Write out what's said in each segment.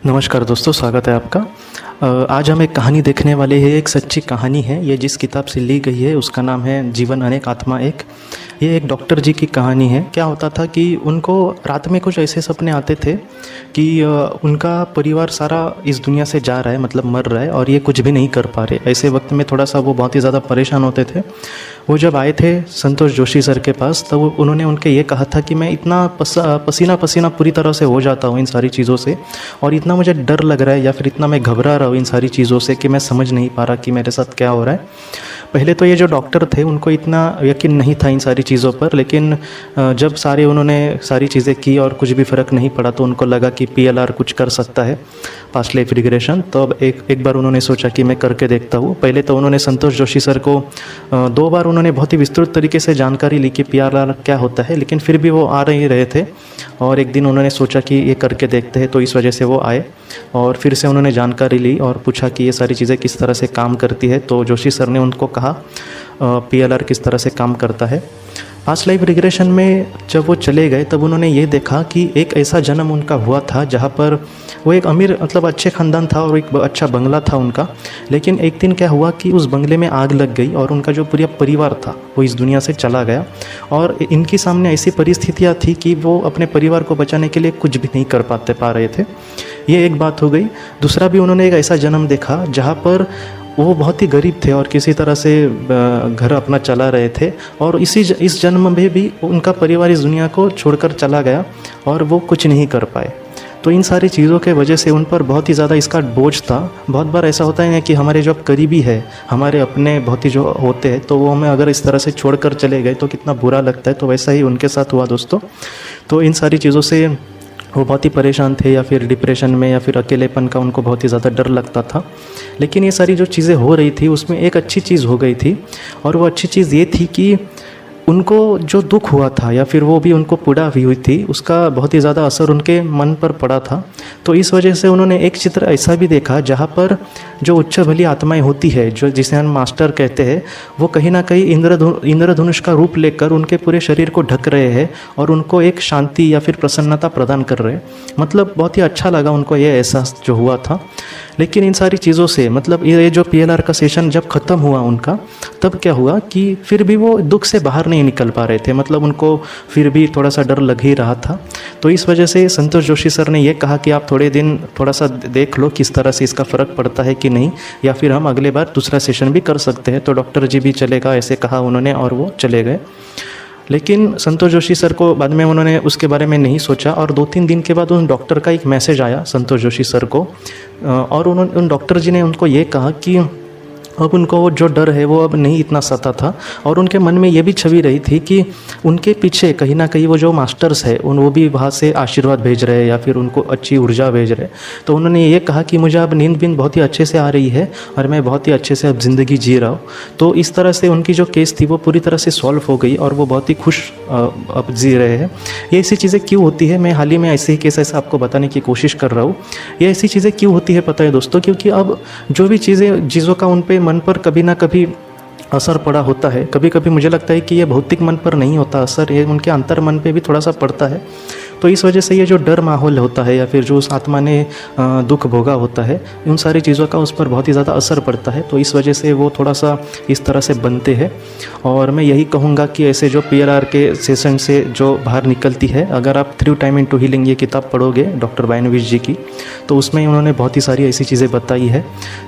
नमस्कार दोस्तों, स्वागत है आपका। आज हम एक कहानी देखने वाले हैं। एक सच्ची कहानी है। ये जिस किताब से ली गई है उसका नाम है जीवन अनेक आत्मा एक। ये एक डॉक्टर जी की कहानी है। क्या होता था कि उनको रात में कुछ ऐसे सपने आते थे कि उनका परिवार सारा इस दुनिया से जा रहा है, मतलब मर रहा है, और ये कुछ भी नहीं कर पा रहे। ऐसे वक्त में थोड़ा सा वो बहुत ही ज़्यादा परेशान होते थे। वो जब आए थे संतोष जोशी सर के पास, तब उन्होंने उनके ये कहा था कि मैं इतना पसीना पसीना पूरी तरह से हो जाता हूँ इन सारी चीज़ों से, और इतना मुझे डर लग रहा है या फिर इतना मैं घबरा रहा हूँ इन सारी चीज़ों से कि मैं समझ नहीं पा रहा कि मेरे साथ क्या हो रहा है। पहले तो ये जो डॉक्टर थे उनको इतना यकीन नहीं था इन सारी चीज़ों पर, लेकिन जब उन्होंने सारी चीज़ें की और कुछ भी फ़र्क नहीं पड़ा तो उनको लगा कि पीएलआर कुछ कर सकता है, पास्ट लाइफ रिग्रेशन। तो अब एक बार उन्होंने सोचा कि मैं करके देखता हूँ। पहले तो उन्होंने संतोष जोशी सर को 2 बार उन्होंने बहुत ही विस्तृत तरीके से जानकारी ली कि पीएलआर क्या होता है, लेकिन फिर भी वो आ नहीं रहे थे। और एक दिन उन्होंने सोचा कि ये करके देखते हैं, तो इस वजह से वो आए और फिर से उन्होंने जानकारी ली और पूछा कि ये सारी चीज़ें किस तरह से काम करती है। तो जोशी सर ने उनको कहा पीएलआर किस तरह से काम करता है। पास्ट लाइफ रिग्रेशन में जब वो चले गए तब उन्होंने ये देखा कि एक ऐसा जन्म उनका हुआ था जहाँ पर वो एक अमीर, मतलब अच्छे ख़ानदान था और एक अच्छा बंगला था उनका। लेकिन एक दिन क्या हुआ कि उस बंगले में आग लग गई और उनका जो पूरा परिवार था वो इस दुनिया से चला गया। और इनके सामने ऐसी परिस्थितियाँ थी कि वो अपने परिवार को बचाने के लिए कुछ भी नहीं कर पा रहे थे। ये एक बात हो गई। दूसरा भी उन्होंने एक ऐसा जन्म देखा जहाँ पर वो बहुत ही गरीब थे और किसी तरह से घर अपना चला रहे थे, और इस जन्म में भी उनका परिवार इस दुनिया को छोड़कर चला गया और वो कुछ नहीं कर पाए। तो इन सारी चीज़ों के वजह से उन पर बहुत ही ज़्यादा इसका बोझ था। बहुत बार ऐसा होता है ना कि हमारे जो करीबी है, हमारे अपने बहुत ही जो होते हैं, तो वो हमें अगर इस तरह से छोड़कर चले गए तो कितना बुरा लगता है। तो वैसा ही उनके साथ हुआ दोस्तों। तो इन सारी चीज़ों से वो बहुत ही परेशान थे, या फिर डिप्रेशन में, या फिर अकेलेपन का उनको बहुत ही ज़्यादा डर लगता था। लेकिन ये सारी जो चीज़ें हो रही थी उसमें एक अच्छी चीज़ हो गई थी, और वो अच्छी चीज़ ये थी कि उनको जो दुख हुआ था या फिर वो भी उनको पीड़ा हुई थी, उसका बहुत ही ज़्यादा असर उनके मन पर पड़ा था। तो इस वजह से उन्होंने एक चित्र ऐसा भी देखा जहाँ पर जो उच्च भली आत्माएं होती है, जो जिसे हम मास्टर कहते हैं, वो कहीं ना कहीं इंद्रधनुष का रूप लेकर उनके पूरे शरीर को ढक रहे हैं और उनको एक शांति या फिर प्रसन्नता प्रदान कर रहे हैं। मतलब बहुत ही अच्छा लगा उनको ये एहसास जो हुआ था। लेकिन इन सारी चीज़ों से, मतलब ये जो पीएलआर का सेशन जब ख़त्म हुआ उनका, तब क्या हुआ कि फिर भी वो दुख से बाहर नहीं निकल पा रहे थे। मतलब उनको फिर भी थोड़ा सा डर लग ही रहा था। तो इस वजह से संतोष जोशी सर ने ये कहा कि आप थोड़े दिन थोड़ा सा देख लो किस तरह से इसका फ़र्क पड़ता है कि नहीं, या फिर हम अगले बार दूसरा सेशन भी कर सकते हैं। तो डॉक्टर जी भी चलेगा ऐसे कहा उन्होंने, और वो चले गए। लेकिन संतोष जोशी सर को बाद में उन्होंने उसके बारे में नहीं सोचा, और 2-3 दिन के बाद उन डॉक्टर का एक मैसेज आया संतोष जोशी सर को, और उन डॉक्टर जी ने उनको ये कहा कि अब उनको वो जो डर है वो अब नहीं इतना सता था। और उनके मन में ये भी छवि रही थी कि उनके पीछे कहीं ना कहीं वो जो मास्टर्स है वो भी वहाँ से आशीर्वाद भेज रहे हैं या फिर उनको अच्छी ऊर्जा भेज रहे। तो उन्होंने ये कहा कि मुझे अब नींद बहुत ही अच्छे से आ रही है और मैं बहुत ही अच्छे से अब ज़िंदगी जी रहा हूँ। तो इस तरह से उनकी जो केस थी वो पूरी तरह से सॉल्व हो गई और वो बहुत ही खुश अब जी रहे हैं। ये ऐसी चीज़ें क्यों होती है, मैं हाल ही में ऐसे ही केस ऐसा आपको बताने की कोशिश कर रहा हूँ। ये ऐसी चीज़ें क्यों होती है पता है दोस्तों, क्योंकि अब जो भी चीज़ों का उन पे मन पर कभी ना कभी असर पड़ा होता है। कभी कभी मुझे लगता है कि ये भौतिक मन पर नहीं होता असर, ये उनके अंतर मन पे भी थोड़ा सा पड़ता है। तो इस वजह से ये जो डर माहौल होता है या फिर जो उस आत्मा ने दुख भोगा होता है, उन सारी चीज़ों का उस पर बहुत ही ज़्यादा असर पड़ता है। तो इस वजह से वो थोड़ा सा इस तरह से बनते हैं। और मैं यही कहूँगा कि ऐसे जो पीएलआर के सेशन से जो बाहर निकलती है, अगर आप थ्रू टाइम इनटू हीलिंग ये किताब पढ़ोगे डॉक्टर बायनोविच जी की, तो उसमें उन्होंने बहुत ही सारी ऐसी चीज़ें बताई है।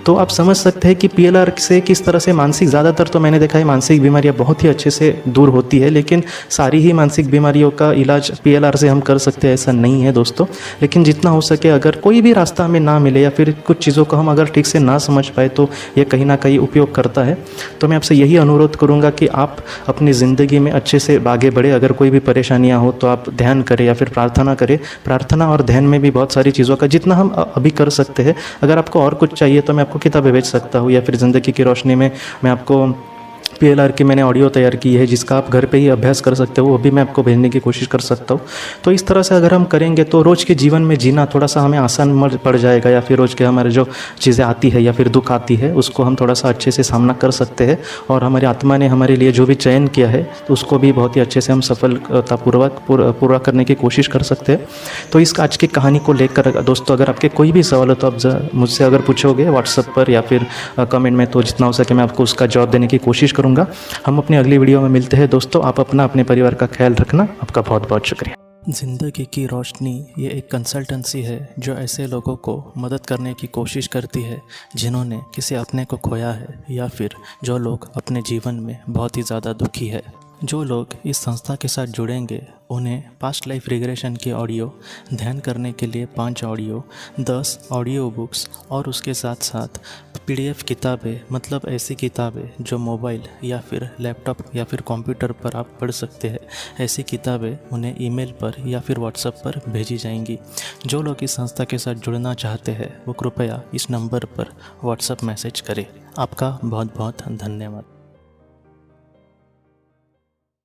तो आप समझ सकते हैं कि पीएलआर से किस तरह से मानसिक, ज़्यादातर तो मैंने देखा है मानसिक बीमारियाँ बहुत ही अच्छे से दूर होती है, लेकिन सारी ही मानसिक बीमारियों का इलाज पीएलआर से हम कर सकते हैं ऐसा नहीं है दोस्तों। लेकिन जितना हो सके, अगर कोई भी रास्ता हमें ना मिले या फिर कुछ चीज़ों को हम अगर ठीक से ना समझ पाए, तो ये कहीं ना कहीं उपयोग करता है। तो मैं आपसे यही अनुरोध करूँगा कि आप अपनी ज़िंदगी में अच्छे से आगे बढ़े। अगर कोई भी परेशानियाँ हो तो आप ध्यान करें या फिर प्रार्थना करें। प्रार्थना और ध्यान में भी बहुत सारी चीज़ों का जितना हम अभी कर सकते हैं। अगर आपको और कुछ चाहिए तो मैं आपको किताबें भेज सकता हूँ, या फिर ज़िंदगी की रोशनी में मैं आपको PLR की मैंने ऑडियो तैयार की है, जिसका आप घर पे ही अभ्यास कर सकते हो, वो भी मैं आपको भेजने की कोशिश कर सकता हूँ। तो इस तरह से अगर हम करेंगे तो रोज़ के जीवन में जीना थोड़ा सा हमें आसान पड़ जाएगा, या फिर रोज़ के हमारे जो चीज़ें आती है या फिर दुख आती है उसको हम थोड़ा सा अच्छे से सामना कर सकते हैं, और हमारी आत्मा ने हमारे लिए जो भी चयन किया है तो उसको भी बहुत ही अच्छे से हम सफलतापूर्वक पूरा करने की कोशिश कर सकते हैं। तो इस आज की कहानी को लेकर दोस्तों अगर आपके कोई भी सवाल हो तो आप मुझसे अगर पूछोगे व्हाट्सएप पर या फिर कमेंट में, तो जितना हो सके मैं आपको उसका जवाब देने की कोशिश करूँगा। हम अपनी अगली वीडियो में मिलते हैं दोस्तों। आप अपने परिवार का ख्याल रखना। आपका बहुत बहुत शुक्रिया। ज़िंदगी की रोशनी ये एक कंसल्टेंसी है जो ऐसे लोगों को मदद करने की कोशिश करती है जिन्होंने किसी अपने को खोया है, या फिर जो लोग अपने जीवन में बहुत ही ज़्यादा दुखी है। जो लोग इस संस्था के साथ जुड़ेंगे उन्हें पास्ट लाइफ रिग्रेशन की ऑडियो, ध्यान करने के लिए 5 ऑडियो, 10 ऑडियो बुक्स और उसके साथ साथ PDF किताबें, मतलब ऐसी किताबें जो मोबाइल या फिर लैपटॉप या फिर कंप्यूटर पर आप पढ़ सकते हैं, ऐसी किताबें उन्हें ईमेल पर या फिर व्हाट्सएप पर भेजी जाएंगी। जो लोग इस संस्था के साथ जुड़ना चाहते हैं वो कृपया इस नंबर पर व्हाट्सएप मैसेज करें। आपका बहुत बहुत धन्यवाद।